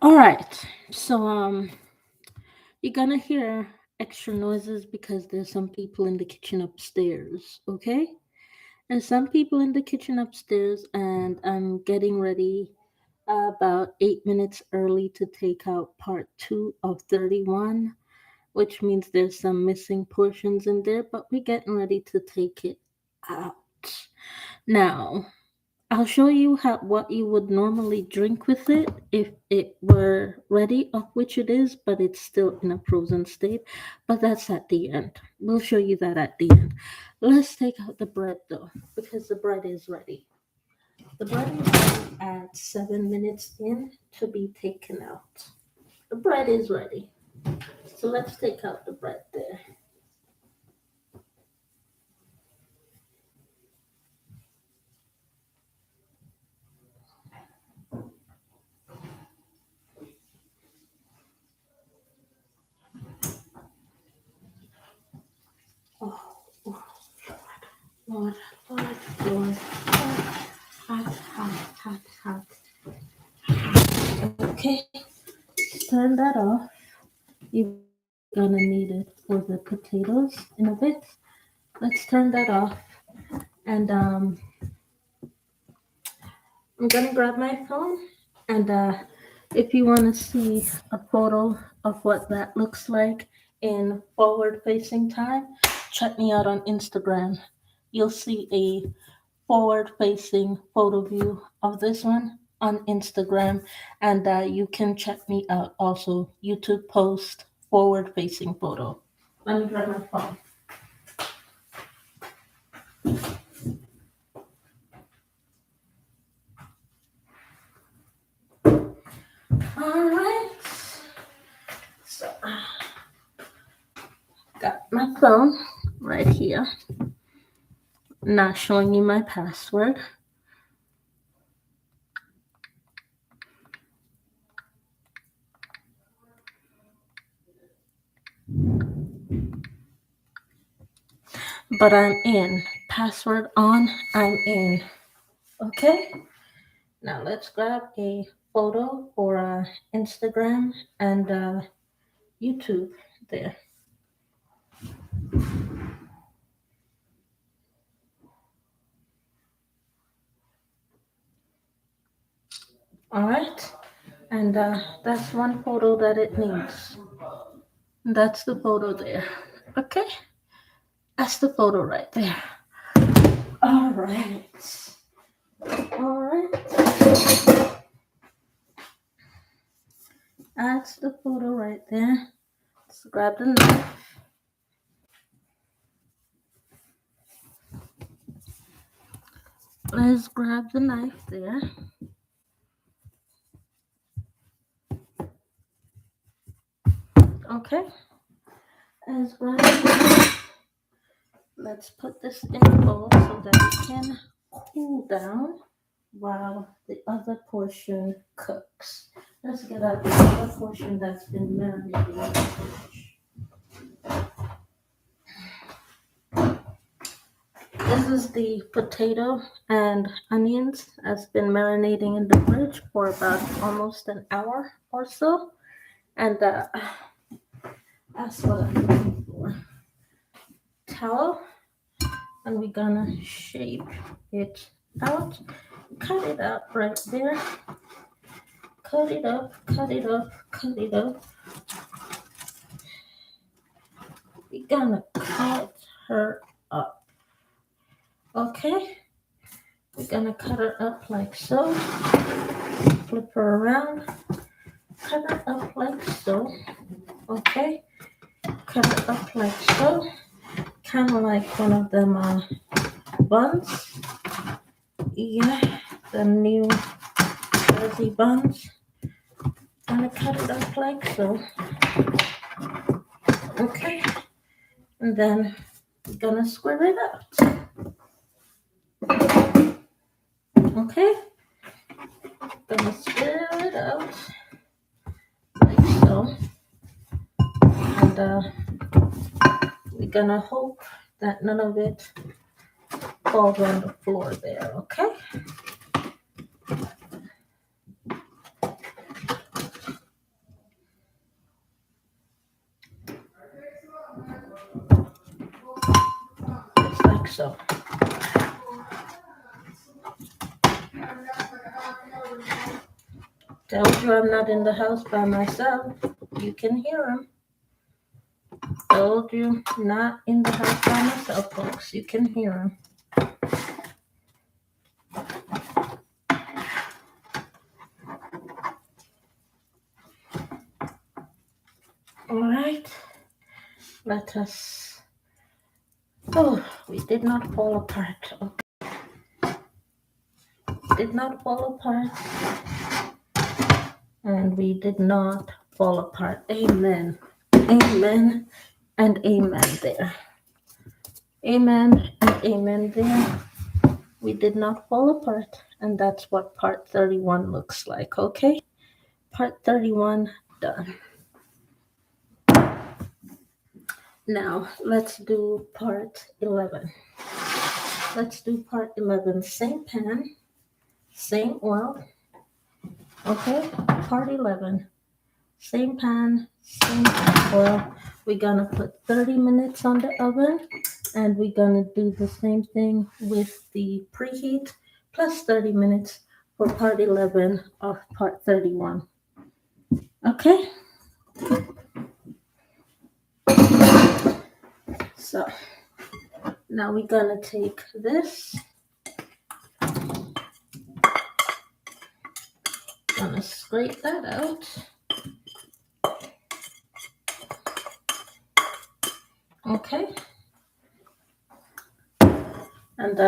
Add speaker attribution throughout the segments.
Speaker 1: All right. So you're gonna hear extra noises because there's some people in the kitchen upstairs, okay? There's some people in the kitchen upstairs and I'm getting ready about 8 minutes early to take out part 2 of 31, which means there's some missing portions in there, but we're getting ready to take it out. Now, I'll show you how what you would normally drink with it if it were ready, of which it is, but it's still in a frozen state. But that's at the end. We'll show you that at the end. Let's take out the bread though, because the bread is ready. The bread is ready at 7 minutes in to be taken out. The bread is ready. So let's take out the bread there. Oh, oh Lord, Lord, Lord, Lord. Hot, hot, hot, hot. Okay, turn that off. You're gonna need it for the potatoes in a bit. Let's turn that off. And I'm gonna grab my phone. And if you wanna see a photo of what that looks like in forward facing time, check me out on Instagram. You'll see a forward facing photo view of this one on Instagram. And you can check me out also. YouTube post forward facing photo. Let me grab my phone. All right. So, got my phone right here. Not showing you my password. But I'm in. Password on, I'm in. Okay? Now let's grab a photo for Instagram and YouTube there. All right? And that's one photo that it needs. That's the photo there. Okay? That's the photo right there. All right. All right. That's the photo right there. Let's grab the knife. Let's grab the knife there. Okay. Let's grab the knife. Let's put this in a bowl so that it can cool down while the other portion cooks. Let's get out the other portion that's been marinated in the fridge. This is the potato and onions that's been marinating in the fridge for about almost an hour or so. And that's what I'm looking for. Towel, and we're gonna shape it out. Cut it up right there. Cut it up, cut it up, cut it up. We're gonna cut her up. Okay? We're gonna cut her up like so. Flip her around. Cut her up like so. Okay? Cut it up like so. Kind of like one of them buns. Yeah, the new Jersey buns. Gonna cut it up like so. Okay? And then we're gonna square it out. Okay? Gonna square it out like so. And we're gonna hope that none of it falls on the floor there, okay? So told you I'm not in the house by myself. You can hear them. Told you not in the house by myself, folks. You can hear them. All right. Let us. Oh, we did not fall apart. Okay. Did not fall apart. And we did not fall apart. Amen. Amen and amen there. Amen and amen there. We did not fall apart. And that's what part 31 looks like. Okay. Part 31 done. Now let's do part 11. Let's do part 11. Same pan, same oil. Okay, part 11. Same pan, same oil. We're gonna put 30 minutes on the oven, and we're gonna do the same thing with the preheat plus 30 minutes for part 11 of part 31. Okay? So now we're gonna take this. Gonna scrape that out. Okay. And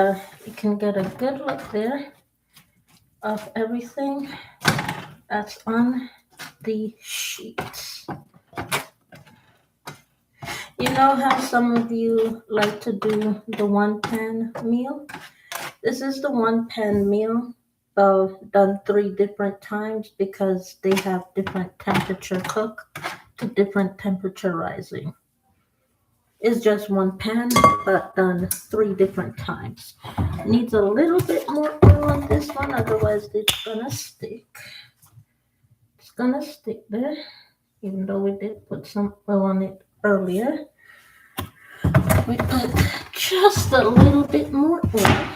Speaker 1: you can get a good look there of everything that's on the sheet. You know how some of you like to do the one pan meal? This is the one pan meal done 3 different times because they have different temperature cook to different temperature rising. It's just one pan but done 3 different times. Needs a little bit more oil on this one, otherwise it's gonna stick. It's gonna stick there, even though we did put some oil on it earlier. We put just a little bit more oil.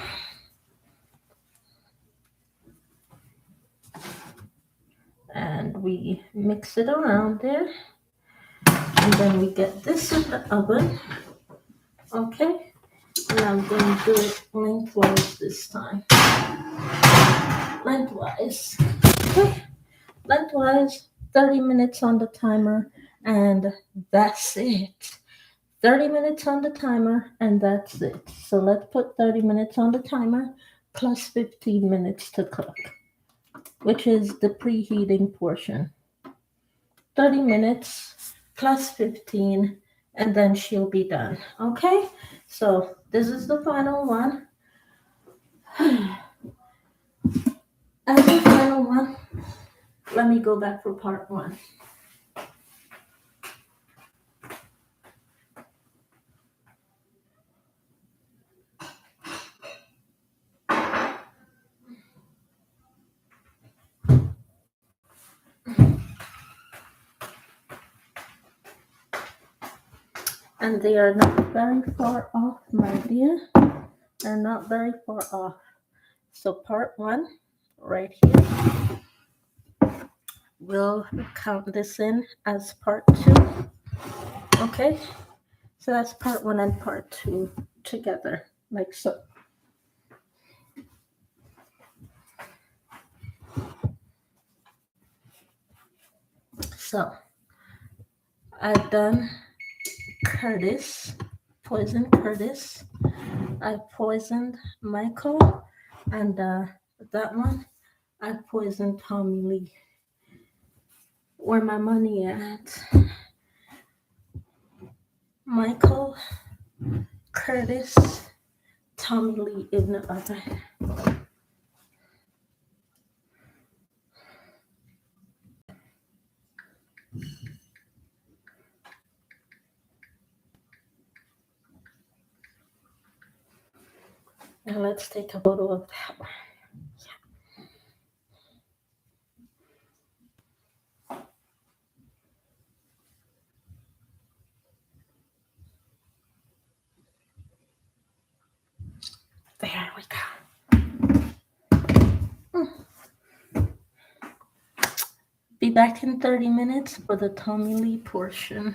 Speaker 1: And we mix it around there. And then we get this in the oven. Okay. And I'm going to do it lengthwise this time. Lengthwise. Okay. Lengthwise, 30 minutes on the timer, and that's it. 30 minutes on the timer, and that's it. So let's put 30 minutes on the timer plus 15 minutes to cook, which is the preheating portion. 30 minutes plus 15, and then she'll be done. Okay, so this is the final one. As the final one, let me go back for part 1. And they are not very far off, my dear. They're not very far off. So part 1, right here. We'll count this in as part 2. Okay? So that's part 1 and part 2 together, like so. So, I've done Curtis, poisoned Curtis. I poisoned Michael, and that one, I poisoned Tommy Lee. Where my money at? Michael, Curtis, Tommy Lee in the oven. Now let's take a photo of that one. back in 30 minutes for the Tommy Lee portion.